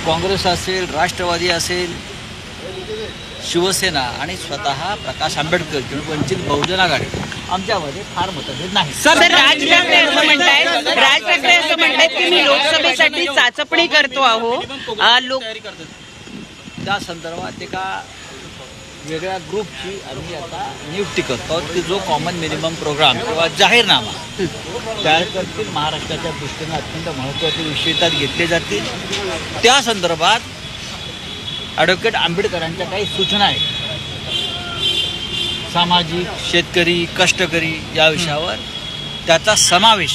काँग्रेस असेल, राष्ट्रवादी असेल, शिवसेना आणि स्वतः प्रकाश आंबेडकर किंवा वंचित बहुजन आघाडी आमच्यामध्ये फार मतभेद नाही. सर, राज ठाकरे असं म्हणतायत की मी लोकसभेसाठी चाचपणी करतो आहो. त्या संदर्भात एका वेगळ्या ग्रुपची आम्ही आता नियुक्ती करतो की जो कॉमन मिनिमम प्रोग्राम किंवा जाहीरनामा तयार करतील. महाराष्ट्राच्या दृष्टीने अत्यंत महत्त्वाचे विषय त्यात घेतले जातील. त्या संदर्भात ॲडव्होकेट आंबेडकरांच्या काही सूचना आहेत. सामाजिक, शेतकरी, कष्टकरी या विषयावर त्याचा समावेश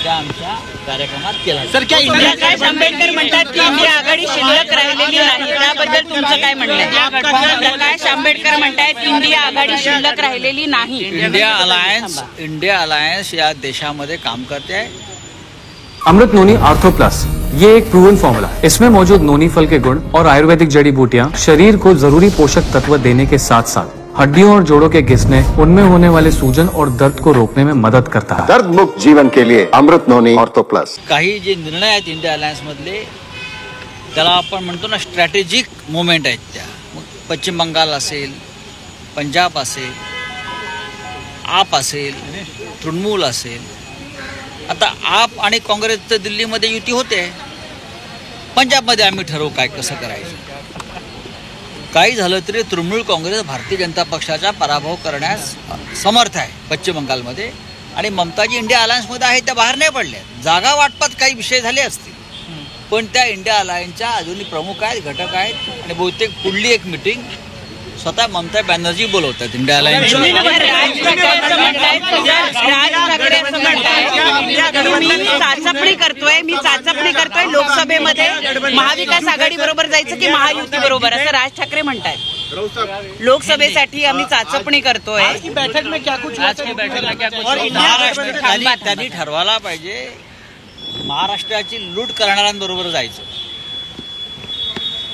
त्या आमच्या कार्यक्रमात केला. सर, क्या प्रकाश आंबेडकर म्हणतात की इंडिया आघाडी शिल्लक राहिलेली नाही, त्याबद्दल तुमचं काय म्हणणं आहे? प्रकाश आंबेडकर म्हणतात इंडिया आघाडी शिल्लक राहिलेली नाही. इंडिया अलायन्स या देशामध्ये काम करते आहे. अमृत नोनी आर्थो प्लस ये एक प्रूवन फॉर्मूला है. इसमें मौजूद नोनी फल के गुण और आयुर्वेदिक जड़ी बूटियां शरीर को जरूरी पोषक तत्व देने के साथ साथ हड्डियों और जोड़ों के घिसने, उनमें होने वाले सूजन और दर्द को रोकने में मदद करता है. दर्द मुक्त जीवन के लिए अमृत नोनी ऑर्थो प्लस. काही जे निर्णय आहेत इंडिया अलायन्स मधले त्याला आपण म्हणतो ना स्ट्रॅटेजिक मुवमेंट आहेत. त्या पश्चिम बंगाल असेल, पंजाब असेल, आप असेल, तृणमूल असेल. आता आप आणि काँग्रेसचं दिल्लीमध्ये युती होते. पंजाबमध्ये आम्ही ठरवू काय कसं करायचं. काही झालं तरी तृणमूल काँग्रेस भारतीय जनता पक्षाचा पराभव करण्यास समर्थ आहे पश्चिम बंगालमध्ये. आणि ममताजी इंडिया अलायन्समध्ये आहे त्या बाहेर नाही पडल्या. जागा वाटपात काही विषय झाले असतील पण त्या इंडिया अलायन्सच्या अजूनही प्रमुख आहेत, घटक आहेत. आणि बहुतेक पुढली एक मिटिंग स्वतः ममता बॅनर्जी बोलवतात इंडिया अलायन्स. मी चाचपणी करतोय लोकसभेमध्ये महाविकास आघाडी बरोबर जायचं की महायुती बरोबर, असं राज ठाकरे म्हणतात. लोकसभेसाठी आम्ही चाचपणी करतोय. त्यांनी ठरवायला पाहिजे महाराष्ट्राची लूट करणाऱ्यांबरोबर जायचं,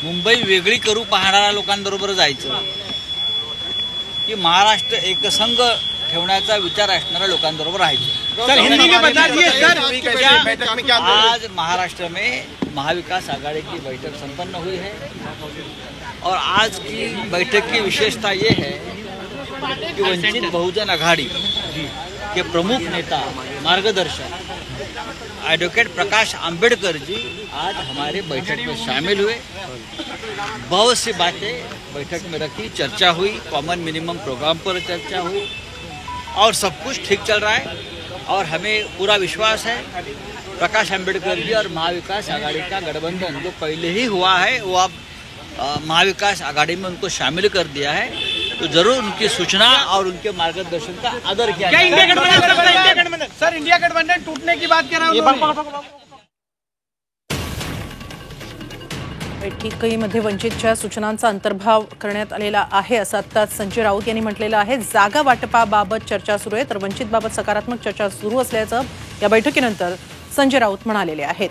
मुंबई वेगळी करू पाहणाऱ्या लोकांबरोबर जायचं की महाराष्ट्र एकसंघ ठेवण्याचा विचार असणाऱ्या लोकांबरोबर राहायचं. आज महाराष्ट्र में महाविकास आघाड़ी की बैठक संपन्न हुई है और आज की बैठक की विशेषता ये है कि वंचित बहुजन आघाड़ी के प्रमुख नेता मार्गदर्शक एडवोकेट प्रकाश आंबेडकर जी आज हमारे बैठक में शामिल हुए. बहुत सी बातें बैठक में रखी, चर्चा हुई, कॉमन मिनिमम प्रोग्राम पर चर्चा हुई और सब कुछ ठीक चल रहा है. और हमें पूरा विश्वास है प्रकाश आंबेडकर जी और महाविकास आघाड़ी का गठबंधन जो पहले ही हुआ है वो अब महाविकास आघाड़ी में उनको शामिल कर दिया है. तो जरूर उनकी सूचना और उनके मार्गदर्शन का आदर किया जाएगा. इंडिया गठबंधन टूटने की बात कर रहा हूं. बैठकीमध्ये वंचितच्या सूचनांचा अंतर्भाव करण्यात आलेला आहे असं आत्ताच संजय राऊत यांनी म्हटलेलं आहे. जागा वाटपाबाबत चर्चा सुरू आहे तर वंचितबाबत सकारात्मक चर्चा सुरू असल्याचं या बैठकीनंतर संजय राऊत म्हणालेले आहेत.